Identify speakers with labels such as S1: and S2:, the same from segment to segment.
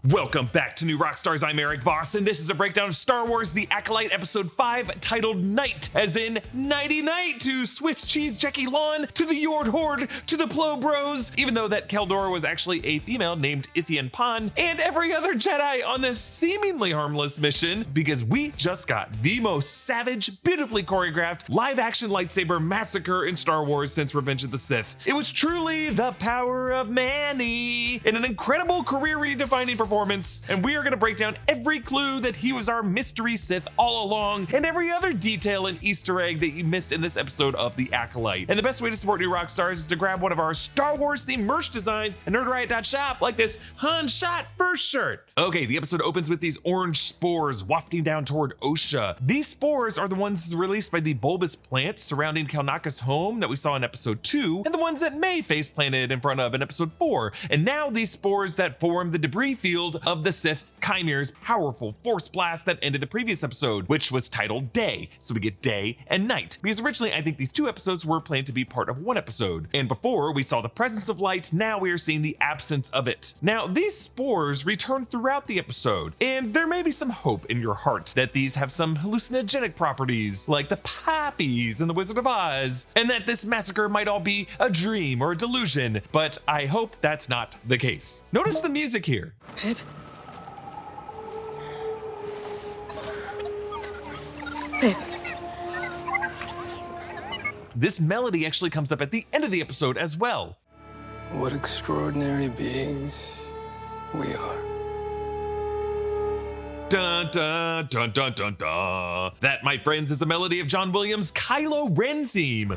S1: Welcome back to New Rockstars. I'm Erik Voss, and this is a breakdown of Star Wars The Acolyte Episode 5, titled Night, as in Nighty Night to Swiss Cheese Jecki Lawn, to the Yord Horde, to the Plo Bros, even though that Keldor was actually a female named Ithian Pan, and every other Jedi on this seemingly harmless mission, because we just got the most savage, beautifully choreographed, live-action lightsaber massacre in Star Wars since Revenge of the Sith. It was truly the power of Manny, in an incredible career-redefining performance, and we are going to break down every clue that he was our mystery Sith all along, and every other detail and Easter egg that you missed in this episode of The Acolyte. And the best way to support New Rockstars is to grab one of our Star Wars themed merch designs at nerdriot.shop, like this Han Shot first shirt. Okay, the episode opens with these orange spores wafting down toward Osha. These spores are the ones released by the bulbous plants surrounding Kelnaka's home that we saw in episode 2, and the ones that May face planted in front of in episode 4. And now these spores that form the debris field of the Sith QIMIR's powerful force blast that ended the previous episode, which was titled Day. So we get day and night, because originally I think these two episodes were planned to be part of one episode. And before we saw the presence of light, now we are seeing the absence of it. Now these spores return throughout the episode, and there may be some hope in your heart that these have some hallucinogenic properties, like the poppies in The Wizard of Oz, and that this massacre might all be a dream or a delusion, but I hope that's not the case. Notice the music here.
S2: Babe. Babe.
S1: This melody actually comes up at the end of the episode as well.
S3: What extraordinary beings we are.
S1: Dun dun dun dun dun dun. That, my friends, is the melody of John Williams' Kylo Ren theme.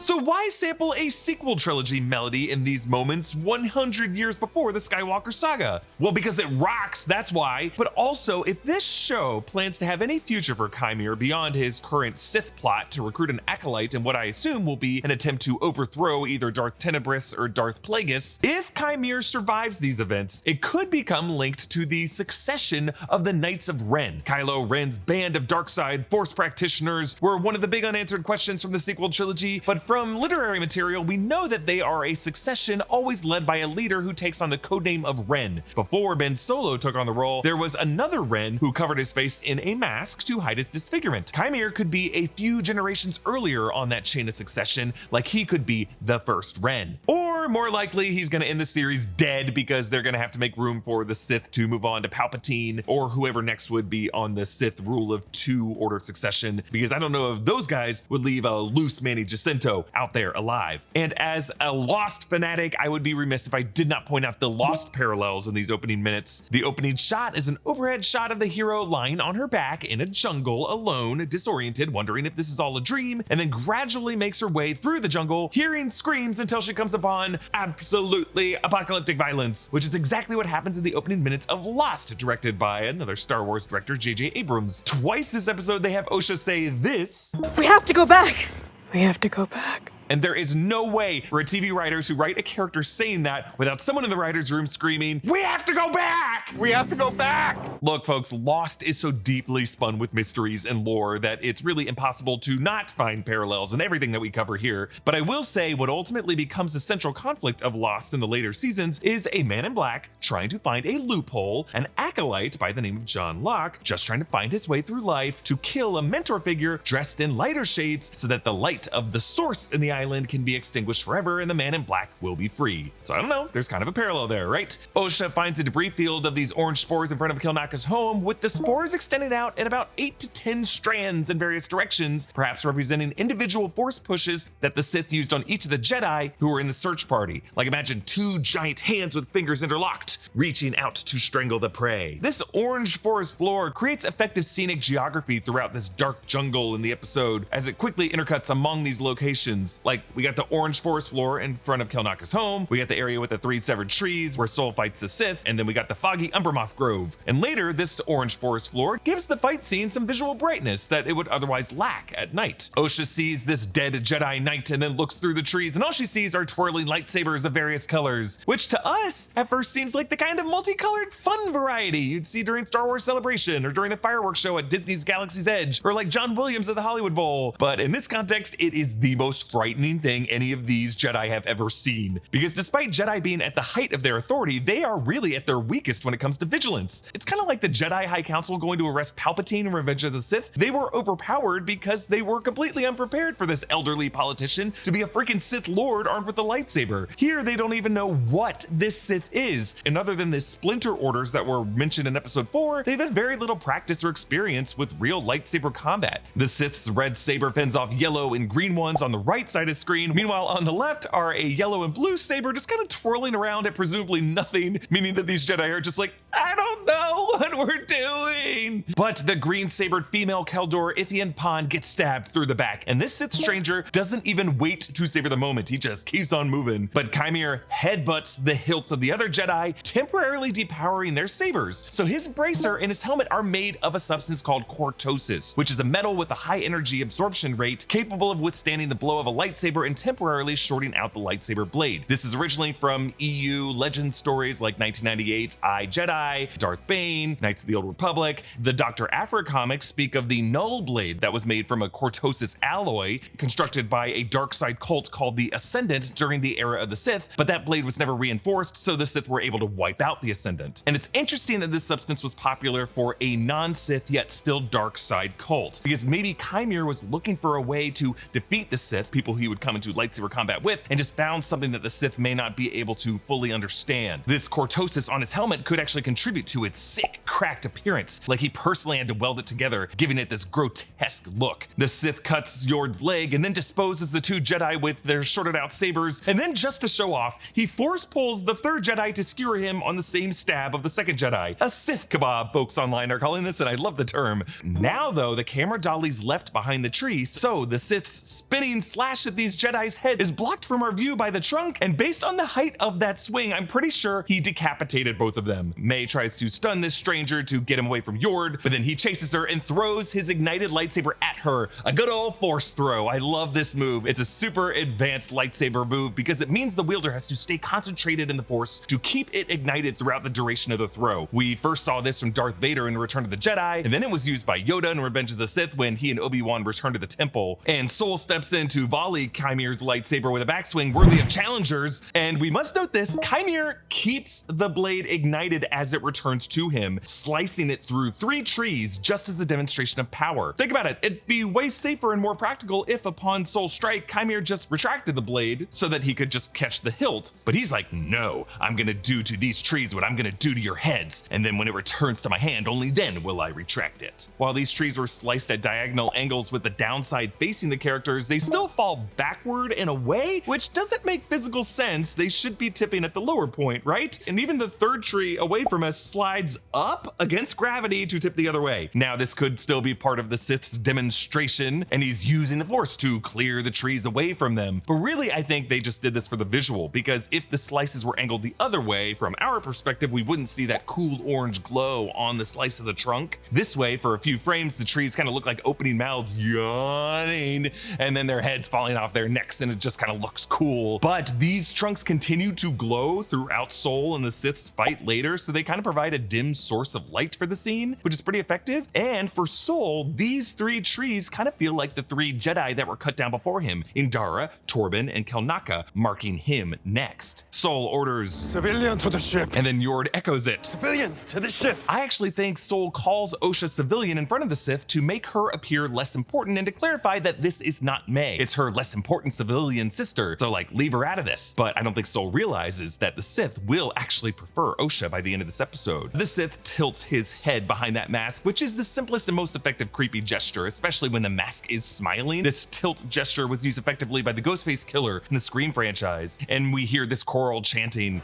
S1: So why sample a sequel trilogy melody in these moments 100 years before the Skywalker saga? Well, because it rocks, that's why. But also, if this show plans to have any future for QIMIR beyond his current Sith plot to recruit an Acolyte in what I assume will be an attempt to overthrow either Darth Tenebris or Darth Plagueis, if QIMIR survives these events, it could become linked to the succession of the Knights of Ren. Kylo Ren's band of darkside Force practitioners were one of the big unanswered questions from the sequel trilogy, but from literary material, we know that they are a succession always led by a leader who takes on the codename of Ren. Before Ben Solo took on the role, there was another Ren who covered his face in a mask to hide his disfigurement. QIMIR could be a few generations earlier on that chain of succession, like he could be the first Ren. Or more likely, he's gonna end the series dead because they're gonna have to make room for the Sith to move on to Palpatine, or whoever next would be on the Sith rule of 2 order succession, because I don't know if those guys would leave a loose Manny Jacinto out there alive. And as a Lost fanatic, I would be remiss if I did not point out the Lost parallels in these opening minutes. The opening shot is an overhead shot of the hero lying on her back in a jungle alone, disoriented, wondering if this is all a dream, and then gradually makes her way through the jungle, hearing screams until she comes upon absolutely apocalyptic violence, which is exactly what happens in the opening minutes of Lost, directed by another Star Wars director, J.J. Abrams. Twice this episode, they have Osha say this:
S2: We have to go back. We have to go back.
S1: And there is no way for TV writers who write a character saying that without someone in the writer's room screaming, "We have to go back! We have to go back!" Look, folks, Lost is so deeply spun with mysteries and lore that it's really impossible to not find parallels in everything that we cover here. But I will say what ultimately becomes the central conflict of Lost in the later seasons is a man in black trying to find a loophole, an acolyte by the name of John Locke just trying to find his way through life to kill a mentor figure dressed in lighter shades so that the light of the source in the island can be extinguished forever and the man in black will be free. So I don't know, there's kind of a parallel there, right? Osha finds a debris field of these orange spores in front of Kelnaka's home, with the spores extended out in about 8 to 10 strands in various directions, perhaps representing individual force pushes that the Sith used on each of the Jedi who were in the search party. Like, imagine 2 giant hands with fingers interlocked, reaching out to strangle the prey. This orange forest floor creates effective scenic geography throughout this dark jungle in the episode, as it quickly intercuts among these locations. Like, we got the orange forest floor in front of Kelnaka's home, we got the area with the 3 severed trees where Sol fights the Sith, and then we got the foggy Umbermoth Grove. And later, this orange forest floor gives the fight scene some visual brightness that it would otherwise lack at night. Osha sees this dead Jedi Knight and then looks through the trees, and all she sees are twirling lightsabers of various colors, which to us at first seems like the kind of multicolored fun variety you'd see during Star Wars Celebration or during the fireworks show at Disney's Galaxy's Edge, or like John Williams at the Hollywood Bowl. But in this context, it is the most frightening frightening thing any of these Jedi have ever seen. Because despite Jedi being at the height of their authority, they are really at their weakest when it comes to vigilance. It's kind of like the Jedi High Council going to arrest Palpatine in Revenge of the Sith. They were overpowered because they were completely unprepared for this elderly politician to be a freaking Sith Lord armed with a lightsaber. Here, they don't even know what this Sith is. And other than the splinter orders that were mentioned in episode 4, they've had very little practice or experience with real lightsaber combat. The Sith's red saber fends off yellow and green ones on the right side of the screen. Meanwhile, on the left are a yellow and blue saber just kind of twirling around at presumably nothing, meaning that these Jedi are just like, I don't know what we're doing. But the green-sabered female Keldor Ithian Pond gets stabbed through the back, and this Sith stranger doesn't even wait to savor the moment. He just keeps on moving. But QIMIR headbutts the hilts of the other Jedi, temporarily depowering their sabers. So his bracer and his helmet are made of a substance called cortosis, which is a metal with a high energy absorption rate capable of withstanding the blow of a lightsaber and temporarily shorting out the lightsaber blade. This is originally from EU legend stories like 1998's I, Jedi, Darth Bane, Knights of the Old Republic. The Dr. Aphra comics speak of the null blade that was made from a cortosis alloy constructed by a dark side cult called the Ascendant during the era of the Sith, but that blade was never reinforced, so the Sith were able to wipe out the Ascendant. And it's interesting that this substance was popular for a non-Sith yet still dark side cult, because maybe QIMIR was looking for a way to defeat the Sith, people he would come into lightsaber combat with, and just found something that the Sith may not be able to fully understand. This cortosis on his helmet could actually contribute to its sick, cracked appearance, like he personally had to weld it together, giving it this grotesque look. The Sith cuts Yord's leg and then disposes the two Jedi with their shorted out sabers, and then just to show off, he force pulls the third Jedi to skewer him on the same stab of the second Jedi. A Sith kebab, folks online are calling this, and I love the term. Now though, the camera dolly's left behind the tree, so the Sith's spinning slash at these Jedi's head is blocked from our view by the trunk, and based on the height of that swing, I'm pretty sure he decapitated both of them. May tries to stun this stranger to get him away from Yord, but then he chases her and throws his ignited lightsaber at her. A good old force throw. I love this move. It's a super advanced lightsaber move because it means the wielder has to stay concentrated in the force to keep it ignited throughout the duration of the throw. We first saw this from Darth Vader in Return of the Jedi, and then it was used by Yoda in Revenge of the Sith when he and Obi-Wan returned to the temple. And Soul steps in to volley QIMIR's lightsaber with a backswing worthy of challengers, and we must note this, QIMIR keeps the blade ignited as it returns to him, slicing it through 3 trees just as a demonstration of power. Think about it, it'd be way safer and more practical if upon Soul's strike, QIMIR just retracted the blade so that he could just catch the hilt, but he's like, no, I'm gonna do to these trees what I'm gonna do to your heads, and then when it returns to my hand, only then will I retract it. While these trees were sliced at diagonal angles with the downside facing the characters, they still fall backward in a way, which doesn't make physical sense. They should be tipping at the lower point, right? And even the third tree away from us slides up against gravity to tip the other way. Now, this could still be part of the Sith's demonstration, and he's using the Force to clear the trees away from them. But really, I think they just did this for the visual, because if the slices were angled the other way, from our perspective, we wouldn't see that cool orange glow on the slice of the trunk. This way, for a few frames, the trees kind of look like opening mouths yawning, and then their heads falling off their necks, and it just kind of looks cool. But these trunks continue to glow throughout Soul and the Sith's fight later, so they kind of provide a dim source of light for the scene, which is pretty effective. And for Soul, these 3 trees kind of feel like the 3 Jedi that were cut down before him, Indara, Torben, and Kelnaka, marking him next. Soul orders, "Civilian to the ship," and then Yord echoes it, "Civilian to the ship." I actually think Soul calls Osha civilian in front of the Sith to make her appear less important and to clarify that this is not May. It's her less important civilian sister, so like, leave her out of this. But I don't think Soul realizes that the Sith will actually prefer Osha by the end of this episode. The Sith tilts his head behind that mask, which is the simplest and most effective creepy gesture, especially when the mask is smiling. This tilt gesture was used effectively by the Ghostface Killer in the Scream franchise, and we hear this choral chanting.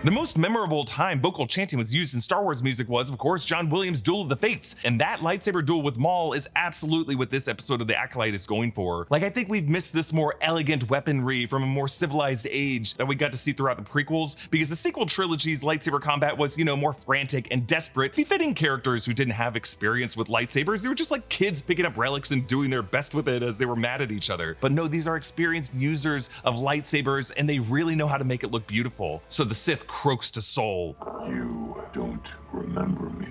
S1: The most memorable time vocal chanting was used in Star Wars music was, of course, John Williams' Duel of the Fates, and that lightsaber duel with Maul is absolutely what this episode of The Acolyte is going for. Like, I think we've missed this more elegant weaponry from a more civilized age that we got to see throughout the prequels, because the sequel trilogy's lightsaber combat was, you know, more frantic and desperate, befitting characters who didn't have experience with lightsabers. They were just like kids picking up relics and doing their best with it as they were mad at each other. But no, these are experienced users of lightsabers, and they really know how to make it look beautiful. So the Sith croaks to Soul,
S4: "You don't remember me.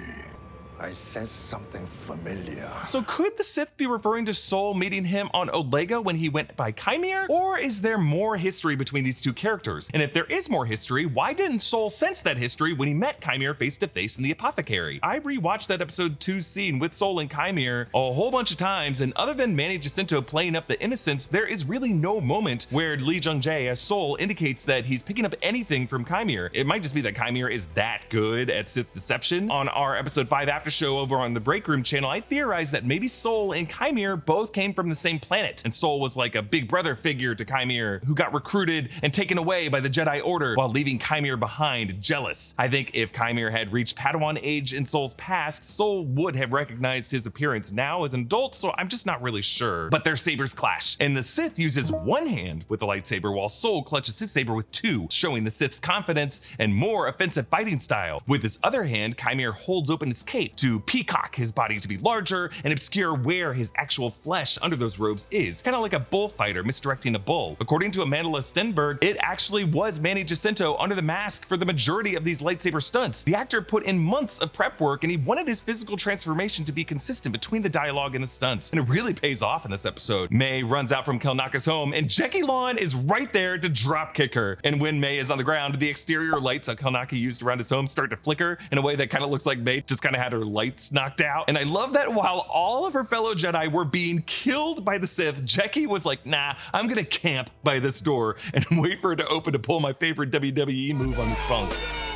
S4: I sense something familiar.
S1: So could the Sith be referring to Sol meeting him on Olega when he went by QIMIR? Or is there more history between these two characters? And if there is more history, why didn't Sol sense that history when he met QIMIR face to face in the apothecary? I rewatched that episode 2 scene with Sol and QIMIR a whole bunch of times, and other than Manny Jacinto playing up the innocence, there is really no moment where Lee Jung-jae as Sol indicates that he's picking up anything from QIMIR. It might just be that QIMIR is that good at Sith deception. On our episode 5 after show over on the Break Room channel, I theorized that maybe Sol and QIMIR both came from the same planet, and Sol was like a big brother figure to QIMIR who got recruited and taken away by the Jedi Order while leaving QIMIR behind, jealous. I think if QIMIR had reached Padawan age in Sol's past, Sol would have recognized his appearance now as an adult, so I'm just not really sure. But their sabers clash, and the Sith uses one hand with the lightsaber while Sol clutches his saber with two, showing the Sith's confidence and more offensive fighting style. With his other hand, QIMIR holds open his cape to peacock his body to be larger and obscure where his actual flesh under those robes is, kind of like a bullfighter misdirecting a bull. According to Amanda Stenberg, it actually was Manny Jacinto under the mask for the majority of these lightsaber stunts. The actor put in months of prep work, and he wanted his physical transformation to be consistent between the dialogue and the stunts, and it really pays off in this episode. May runs out from Kelnaka's home, and Jecki Lon is right there to drop kick her. And when May is on the ground, the exterior lights that Kelnaka used around his home start to flicker in a way that kind of looks like May just kind of had her lights knocked out. And I love that while all of her fellow Jedi were being killed by the Sith, Jecki was like, nah, I'm gonna camp by this door and wait for it to open to pull my favorite WWE move on this punk.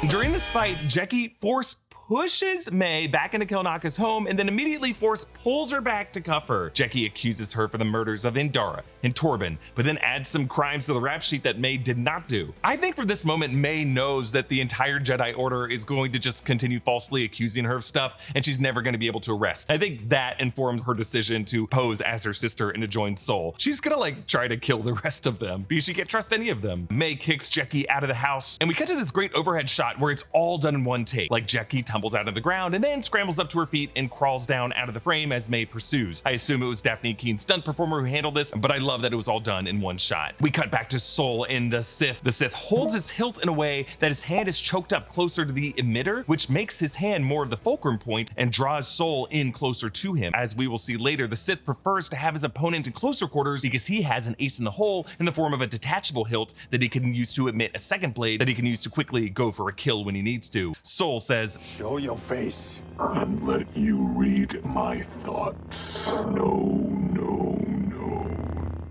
S1: During this fight, Jecki pushes May back into Kelnaka's home and then immediately pulls her back to cuff her. Jecki accuses her for the murders of Indara and Torben, but then adds some crimes to the rap sheet that May did not do. I think for this moment, May knows that the entire Jedi Order is going to just continue falsely accusing her of stuff, and she's never going to be able to arrest. I think that informs her decision to pose as her sister and to join Sol. She's gonna like try to kill the rest of them because she can't trust any of them. May kicks Jecki out of the house, and we cut to this great overhead shot where it's all done in one take. Like Jecki tumbles out of the ground and then scrambles up to her feet and crawls down out of the frame as May pursues. I assume it was Daphne Keen's stunt performer who handled this, but I love that it was all done in one shot. We cut back to Sol and the Sith. The Sith holds his hilt in a way that his hand is choked up closer to the emitter, which makes his hand more of the fulcrum point and draws Sol in closer to him. As we will see later, the Sith prefers to have his opponent in closer quarters because he has an ace in the hole in the form of a detachable hilt that he can use to emit a second blade that he can use to quickly go for a kill when he needs to. Sol says,
S4: Show your face.
S5: And let you read my thoughts. No, no, no.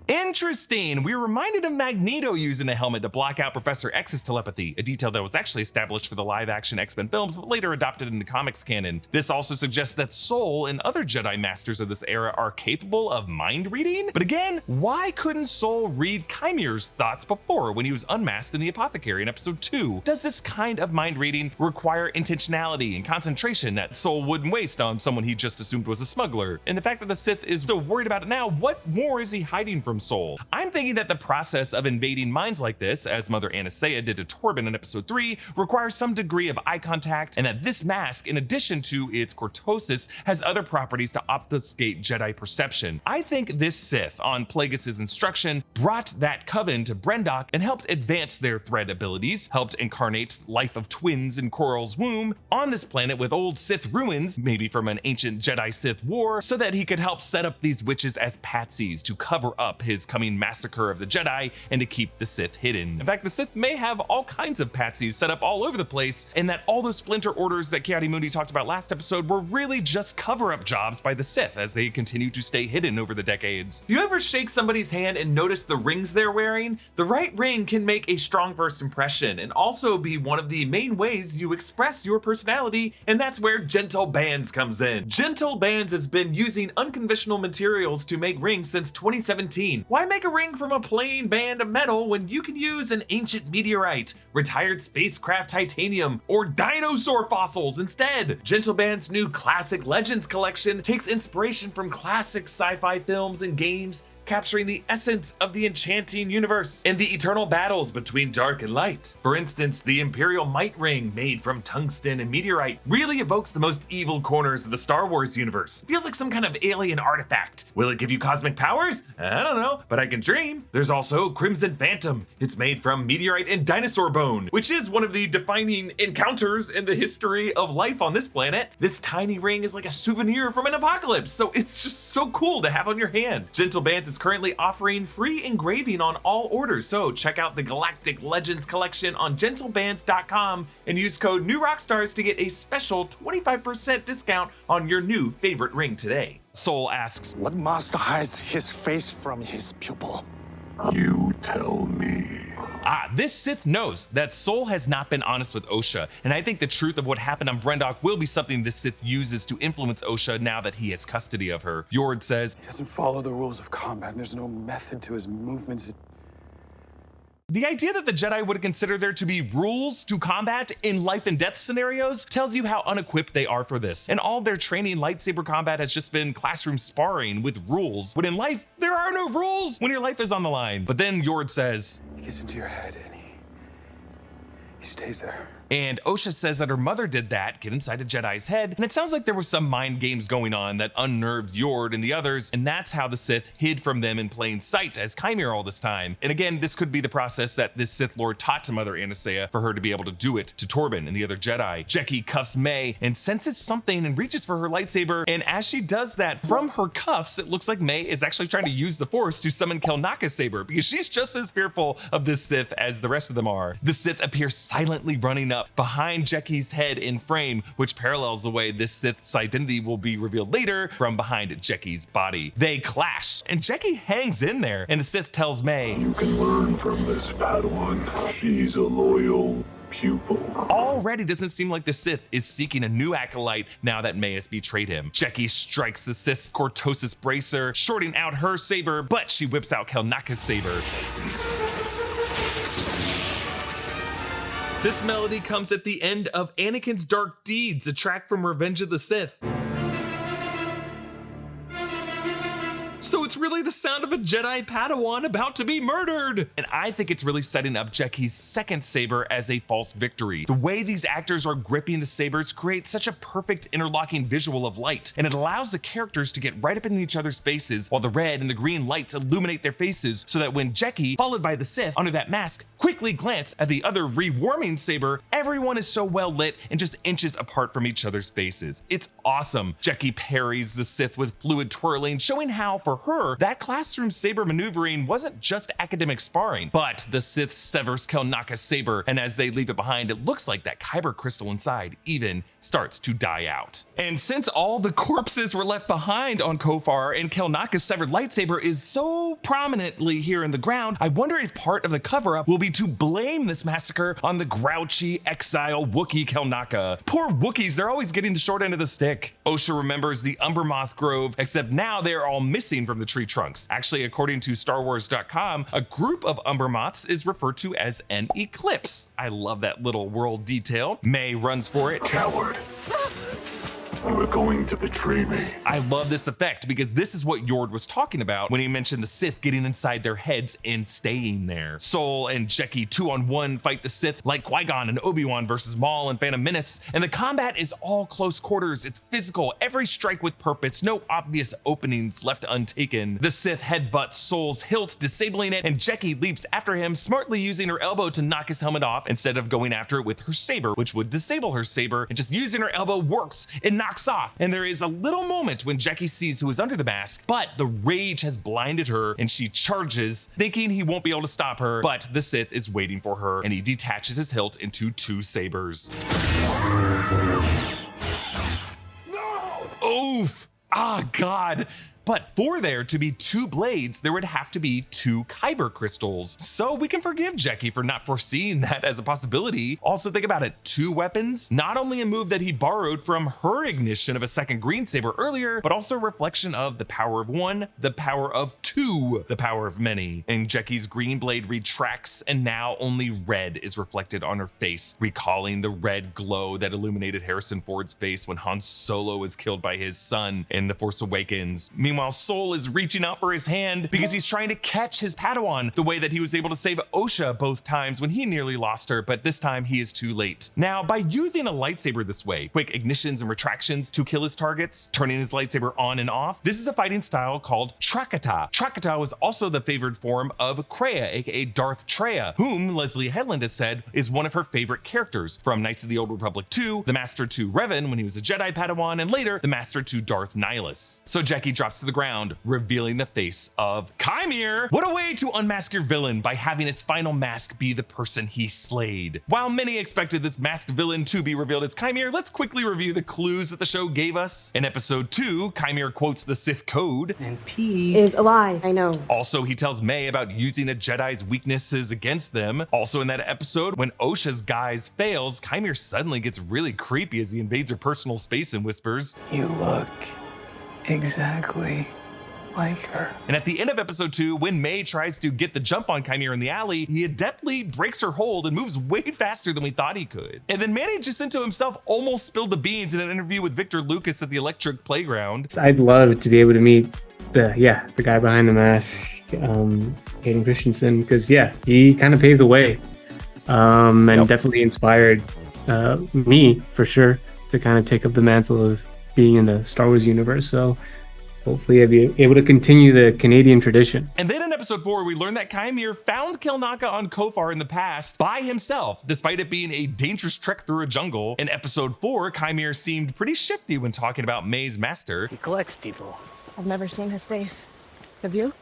S1: Interesting. We were reminded of Magneto using a helmet to block out Professor X's telepathy, a detail that was actually established for the live-action X-Men films, but later adopted into comics canon. This also suggests that Sol and other Jedi Masters of this era are capable of mind reading. But again, why couldn't Sol read QIMIR's thoughts before when he was unmasked in the apothecary in episode 2? Does this kind of mind reading require intentionality and concentration that Sol wouldn't waste on someone he just assumed was a smuggler? And the fact that the Sith is still worried about it now, what more is he hiding from Sol? I'm thinking that the process of invading minds like this, as Mother Anastasia did to Torben in episode 3, requires some degree of eye contact, and that this mask, in addition to its cortosis, has other properties to obfuscate Jedi perception. I think this Sith, on Plagueis' instruction, brought that coven to Brendok and helped advance their thread abilities, helped incarnate life of twins in Coral's womb on this planet with old Sith ruins, maybe from an ancient Jedi-Sith war, so that he could help set up these witches as patsies to cover up his coming massacre of the Jedi and to keep the Sith hidden. In fact, the Sith may have all kinds of patsies set up all over the place, and that all those splinter orders that Ki-Adi-Mundi talked about last episode were really just cover-up jobs by the Sith as they continue to stay hidden over the decades. You ever shake somebody's hand and notice the rings they're wearing? The right ring can make a strong first impression and also be one of the main ways you express your personality, and that's where Gentle Bands comes in. Gentle Bands has been using unconventional materials to make rings since 2017. Why make a ring from a plain band of metal when you can use an ancient meteorite, retired spacecraft titanium, or dinosaur fossils instead? Gentle Band's new Classic Legends collection takes inspiration from classic sci-fi films and games, capturing the essence of the enchanting universe and the eternal battles between dark and light. For instance, the Imperial Might Ring, made from tungsten and meteorite, really evokes the most evil corners of the Star Wars universe. It feels like some kind of alien artifact. Will it give you cosmic powers? I don't know, but I can dream. There's also Crimson Phantom. It's made from meteorite and dinosaur bone, which is one of the defining encounters in the history of life on this planet. This tiny ring is like a souvenir from an apocalypse, so it's just so cool to have on your hand. Gentle Bands is currently offering free engraving on all orders, so check out the Galactic Legends collection on gentlebands.com and use code NEWROCKSTARS to get a special 25% discount on your new favorite ring today. Soul asks,
S4: What master hides his face from his pupil?
S5: You tell me.
S1: This Sith knows that Soul has not been honest with Osha, and I think the truth of what happened on Brendok will be something this Sith uses to influence Osha now that he has custody of her. Yord says,
S3: He doesn't follow the rules of combat, and there's no method to his movements.
S1: the idea that the Jedi would consider there to be rules to combat in life and death scenarios tells you how unequipped they are for this. And all their training lightsaber combat has just been classroom sparring with rules, when in life, there are no rules when your life is on the line. But then Yord says,
S3: He gets into your head, and he stays there.
S1: and Osha says that her mother did that, get inside a Jedi's head, and it sounds like there were some mind games going on that unnerved Yord and the others, and that's how the Sith hid from them in plain sight as QIMIR all this time. And again, this could be the process that this Sith Lord taught to Mother Anastasia for her to be able to do it to Torben and the other Jedi. Jecki cuffs May and senses something and reaches for her lightsaber, and as she does that, from her cuffs, it looks like May is actually trying to use the Force to summon Kelnaka's saber, because she's just as fearful of this Sith as the rest of them are. The Sith appears silently running up behind Jecki's head in frame, which parallels the way this Sith's identity will be revealed later from behind Jecki's body. They clash, and Jecki hangs in there, and the Sith tells May,
S5: You can learn from this Padawan. She's a loyal pupil.
S1: already doesn't seem like the Sith is seeking a new acolyte now that May has betrayed him. Jecki strikes the Sith's Cortosis bracer, shorting out her saber, but she whips out Kelnaka's saber. This melody comes at the end of Anakin's Dark Deeds, a track from Revenge of the Sith. So it's really the sound of a Jedi Padawan about to be murdered! And I think it's really setting up Jecki's second saber as a false victory. The way these actors are gripping the sabers creates such a perfect interlocking visual of light, and it allows the characters to get right up in each other's faces while the red and the green lights illuminate their faces, so that when Jecki, followed by the Sith under that mask, quickly glance at the other rewarming saber, everyone is so well lit and just inches apart from each other's faces. It's awesome. Jecki parries the Sith with fluid twirling, showing how, for her, that classroom saber maneuvering wasn't just academic sparring, but the Sith severs Kelnaka's saber, and as they leave it behind, it looks like that Kyber crystal inside even starts to die out. And since all the corpses were left behind on Kofar and Kelnaka's severed lightsaber is so prominently here in the ground, I wonder if part of the cover-up will be to blame this massacre on the grouchy exile Wookiee Kelnaka. Poor Wookiees, they're always getting the short end of the stick. Osha remembers the Umbermoth Grove, except now they're all missing from the tree trunks. Actually, according to StarWars.com, a group of Umbermoths is referred to as an eclipse. I love that little world detail. May runs for it.
S5: Coward. You are going to betray me.
S1: I love this effect because this is what Yord was talking about when he mentioned the Sith getting inside their heads and staying there. Soul and Jecki 2-on-1 fight the Sith like Qui-Gon and Obi-Wan versus Maul and Phantom Menace, and the combat is all close quarters. It's physical, every strike with purpose, no obvious openings left untaken. The Sith headbutts Soul's hilt, disabling it, and Jecki leaps after him, smartly using her elbow to knock his helmet off instead of going after it with her saber, which would disable her saber, and just using her elbow works. It knocks off, and there is a little moment when Jecki sees who is under the mask, but the rage has blinded her and she charges, thinking he won't be able to stop her, but the Sith is waiting for her, and he detaches his hilt into two sabers. No! Oof! Ah, God! But for there to be two blades, there would have to be two Kyber crystals. So we can forgive Jecki for not foreseeing that as a possibility. Also, think about it, two weapons, not only a move that he borrowed from her ignition of a second green saber earlier, but also a reflection of the power of one, the power of two, the power of many. And Jecki's green blade retracts, and now only red is reflected on her face, recalling the red glow that illuminated Harrison Ford's face when Han Solo was killed by his son in The Force Awakens. Meanwhile, Meanwhile, Sol is reaching out for his hand because he's trying to catch his Padawan the way that he was able to save Osha both times when he nearly lost her, but this time he is too late. Now, by using a lightsaber this way, quick ignitions and retractions to kill his targets, turning his lightsaber on and off, this is a fighting style called Trakata. Trakata was also the favored form of Kreia, aka Darth Treya, whom Leslie Headland has said is one of her favorite characters from Knights of the Old Republic 2, the Master to Revan when he was a Jedi Padawan, and later the Master to Darth Nihilus. So Jecki drops to the ground, revealing the face of QIMIR. What a way to unmask your villain by having his final mask be the person he slayed. While many expected this masked villain to be revealed as QIMIR, let's quickly review the clues that the show gave us. In episode 2, QIMIR quotes the Sith code.
S2: And peace is a lie, I know.
S1: Also, he tells May about using a Jedi's weaknesses against them. Also in that episode, when Osha's guise fails, QIMIR suddenly gets really creepy as he invades her personal space and whispers,
S6: "You look exactly like her."
S1: And at the end of episode 2, when May tries to get the jump on QIMIR in the alley, he adeptly breaks her hold and moves way faster than we thought he could. And then Manny Jacinto himself almost spilled the beans in an interview with Victor Lucas at the Electric Playground.
S7: I'd love to be able to meet the guy behind the mask, Hayden Christensen, because he kind of paved the way and definitely inspired me for sure to kind of take up the mantle of being in the Star Wars universe. So hopefully I'll be able to continue the Canadian tradition.
S1: And then in episode 4, we learned that QIMIR found Kelnaka on Kofar in the past by himself, despite it being a dangerous trek through a jungle. In episode 4, QIMIR seemed pretty shifty when talking about May's master.
S6: He collects people.
S2: I've never seen his face. Have you?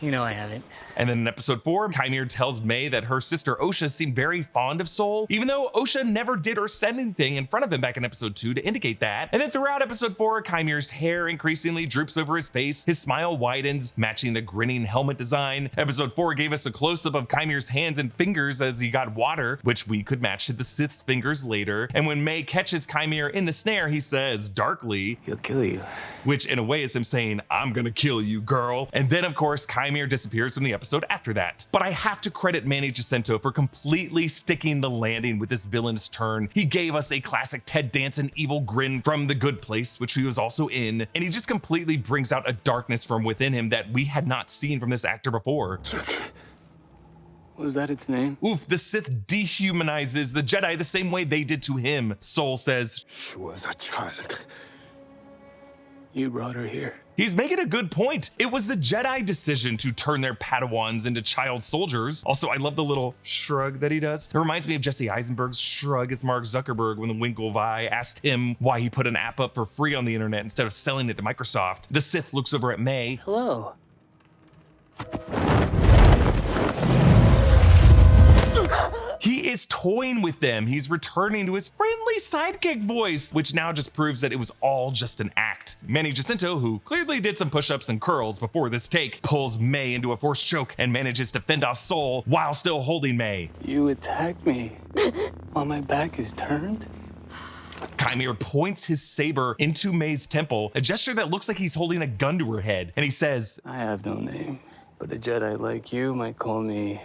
S6: You know I haven't.
S1: And then in episode 4, QIMIR tells May that her sister Osha seemed very fond of Sol, even though Osha never did or said anything in front of him back in episode 2 to indicate that. And then throughout episode 4, QIMIR's hair increasingly droops over his face, his smile widens, matching the grinning helmet design. Episode 4 gave us a close-up of QIMIR's hands and fingers as he got water, which we could match to the Sith's fingers later. And when May catches QIMIR in the snare, he says darkly,
S6: "He'll kill you."
S1: which in a way is him saying, "I'm gonna kill you, girl." And then of course, QIMIR disappears from the episode after that. But I have to credit Manny Jacinto for completely sticking the landing with this villainous turn. He gave us a classic Ted Danson evil grin from The Good Place, which he was also in, and he just completely brings out a darkness from within him that we had not seen from this actor before.
S6: Was that its name?
S1: Oof, the Sith dehumanizes the Jedi the same way they did to him. Sol says,
S3: She was a child.
S6: You brought her here.
S1: he's making a good point. It was the Jedi decision to turn their Padawans into child soldiers. Also, I love the little shrug that he does. It reminds me of Jesse Eisenberg's shrug as Mark Zuckerberg when the Winklevi asked him why he put an app up for free on the internet instead of selling it to Microsoft. The Sith looks over at May.
S6: Hello.
S1: He is toying with them. He's returning to his friendly sidekick voice, which now just proves that it was all just an act. Manny Jacinto, who clearly did some push-ups and curls before this take, pulls May into a forced choke and manages to fend off Sol while still holding May.
S6: You attacked me while my back is turned?
S1: QIMIR points his saber into May's temple, a gesture that looks like he's holding a gun to her head, and he says,
S6: I have no name, but a Jedi like you might call me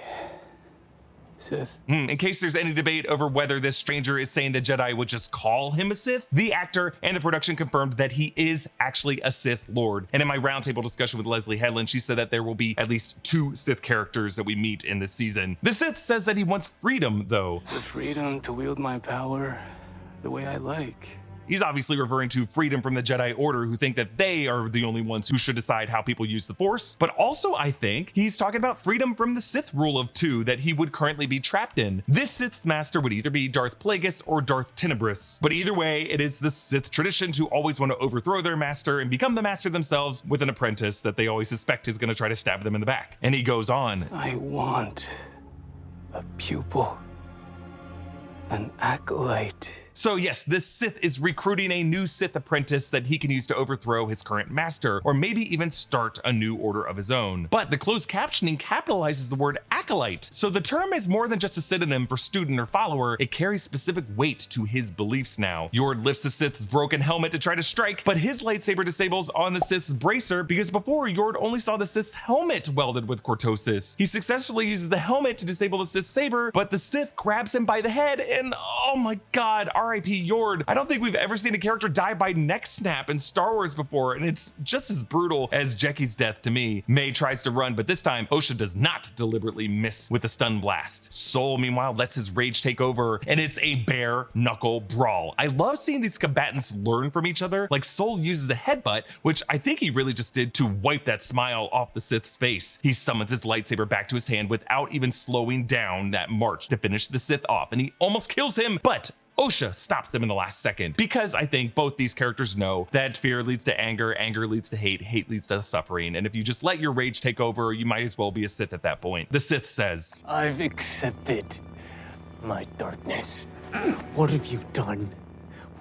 S6: Sith.
S1: In case there's any debate over whether this stranger is saying the Jedi would just call him a Sith, the actor and the production confirmed that he is actually a Sith Lord. And in my roundtable discussion with Leslie Headland, she said that there will be at least 2 Sith characters that we meet in this season. The Sith says that he wants freedom, though.
S6: The freedom to wield my power the way I like.
S1: He's obviously referring to freedom from the Jedi Order, who think that they are the only ones who should decide how people use the Force. But also, I think he's talking about freedom from the Sith rule of 2 that he would currently be trapped in. This Sith's master would either be Darth Plagueis or Darth Tenebris. But either way, it is the Sith tradition to always want to overthrow their master and become the master themselves with an apprentice that they always suspect is going to try to stab them in the back. And he goes on.
S6: I want a pupil, an acolyte.
S1: So yes, this Sith is recruiting a new Sith apprentice that he can use to overthrow his current master, or maybe even start a new order of his own. But the closed captioning capitalizes the word acolyte, so the term is more than just a synonym for student or follower, it carries specific weight to his beliefs now. Yord lifts the Sith's broken helmet to try to strike, but his lightsaber disables on the Sith's bracer because before Yord only saw the Sith's helmet welded with cortosis. He successfully uses the helmet to disable the Sith's saber, but the Sith grabs him by the head and oh my god, R.I.P. Yord. I don't think we've ever seen a character die by neck snap in Star Wars before, and it's just as brutal as Jecki's death to me. May tries to run, but this time Osha does not deliberately miss with a stun blast. Soul, meanwhile, lets his rage take over, and it's a bare knuckle brawl. I love seeing these combatants learn from each other. Like Soul uses a headbutt, which I think he really just did to wipe that smile off the Sith's face. He summons his lightsaber back to his hand without even slowing down that march to finish the Sith off, and he almost kills him, but Osha stops him in the last second, because I think both these characters know that fear leads to anger, anger leads to hate, hate leads to suffering, and if you just let your rage take over, you might as well be a Sith at that point. The Sith says,
S6: I've accepted my darkness. What have you done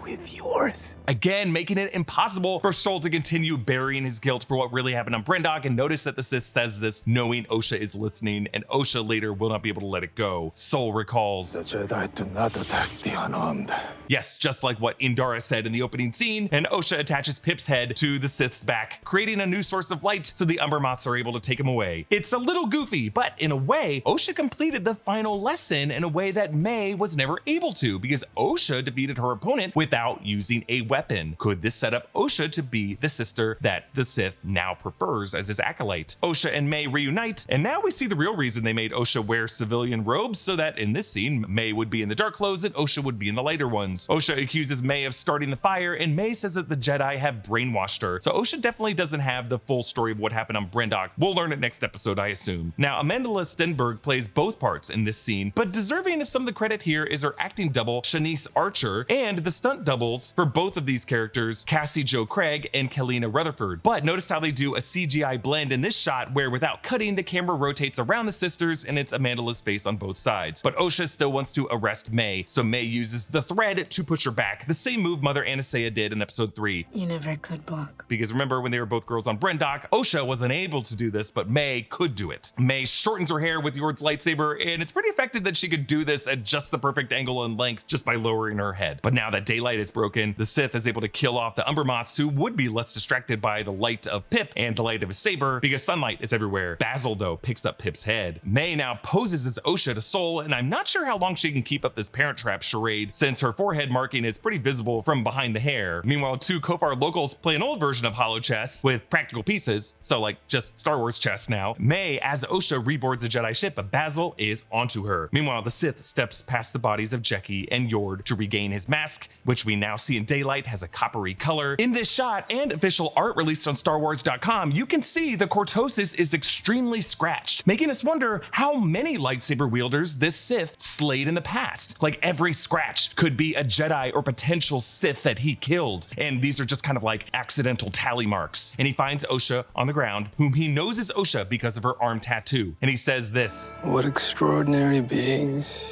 S6: with yours?
S1: Again, making it impossible for Soul to continue burying his guilt for what really happened on Brendok, and notice that the Sith says this knowing Osha is listening, and Osha later will not be able to let it go. Soul recalls,
S3: The Jedi do not attack the unarmed.
S1: yes, just like what Indara said in the opening scene, and Osha attaches Pip's head to the Sith's back, creating a new source of light so the Umbermoths are able to take him away. It's a little goofy, but in a way, Osha completed the final lesson in a way that May was never able to, because Osha defeated her opponent without using a weapon. Could this set up Osha to be the sister that the Sith now prefers as his acolyte? Osha and May reunite, and now we see the real reason they made Osha wear civilian robes, so that in this scene, May would be in the dark clothes and Osha would be in the lighter ones. Osha accuses May of starting the fire, and May says that the Jedi have brainwashed her. So Osha definitely doesn't have the full story of what happened on Brendok. We'll learn it next episode, I assume. Now, Amanda Stenberg plays both parts in this scene, but deserving of some of the credit here is her acting double, Shanice Archer, and the stunt doubles for both of these characters, Cassie Jo Craig and Kalina Rutherford. But notice how they do a CGI blend in this shot where without cutting, the camera rotates around the sisters and it's Amanda's face on both sides. But Osha still wants to arrest May, so May uses the thread to push her back, the same move Mother Anastasia did in episode 3.
S2: You never could block.
S1: Because remember when they were both girls on Brendok, Osha wasn't able to do this, but May could do it. May shortens her hair with Yord's lightsaber, and it's pretty effective that she could do this at just the perfect angle and length just by lowering her head. But now that daylight is broken, the Sith is able to kill off the Umbermoths, who would be less distracted by the light of Pip and the light of his saber because sunlight is everywhere. Basil, though, picks up Pip's head. May now poses as Osha to Soul, and I'm not sure how long she can keep up this Parent Trap charade since her forehead marking is pretty visible from behind the hair. Meanwhile, two Kofar locals play an old version of hollow chess with practical pieces, so like just Star Wars chess now. May, as Osha reboards a Jedi ship, but Basil is onto her. Meanwhile, the Sith steps past the bodies of Jecki and Yord to regain his mask, which we now see in daylight has a coppery color. In this shot and official art released on StarWars.com, you can see the cortosis is extremely scratched, making us wonder how many lightsaber wielders this Sith slayed in the past. Like every scratch could be a Jedi or potential Sith that he killed, and these are just kind of like accidental tally marks. And he finds Osha on the ground, whom he knows is Osha because of her arm tattoo, and he says this:
S6: What extraordinary beings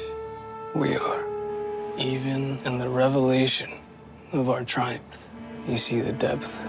S6: we are. Even in the revelation of our triumph, you see the depth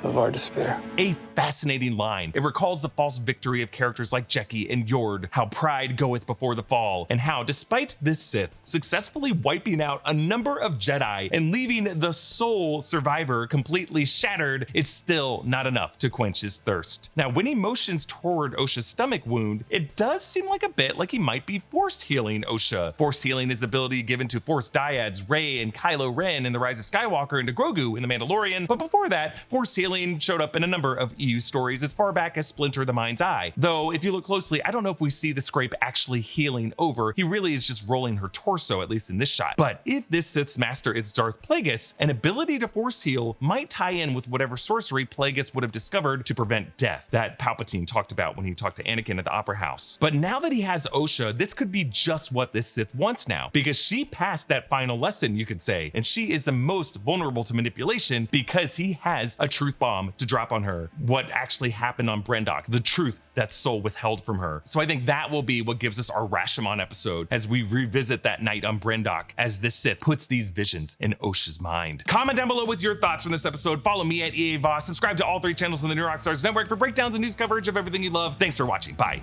S6: of our despair.
S1: A fascinating line. It recalls the false victory of characters like Jecki and Yord, how pride goeth before the fall, and how despite this Sith successfully wiping out a number of Jedi and leaving the sole survivor completely shattered, it's still not enough to quench his thirst. Now, when he motions toward Osha's stomach wound, it does seem like a bit like he might be force healing Osha. Force healing is ability given to Force dyads Rey and Kylo Ren in The Rise of Skywalker and to Grogu in The Mandalorian, but before that, force healing showed up in a number of EU stories as far back as Splinter the Mind's Eye. Though, if you look closely, I don't know if we see the scrape actually healing over. He really is just rolling her torso, at least in this shot. But if this Sith's master is Darth Plagueis, an ability to force heal might tie in with whatever sorcery Plagueis would have discovered to prevent death that Palpatine talked about when he talked to Anakin at the Opera House. But now that he has Osha, this could be just what this Sith wants now, because she passed that final lesson, you could say, and she is the most vulnerable to manipulation because he has a truth bomb to drop on her. What actually happened on Brendok, the truth that Soul withheld from her. So I think that will be what gives us our Rashomon episode as we revisit that night on Brendok as this Sith puts these visions in Osha's mind. Comment down below with your thoughts from this episode. Follow me at EA Voss. Subscribe to all 3 channels on the New Rockstars Network for breakdowns and news coverage of everything you love. Thanks for watching. Bye.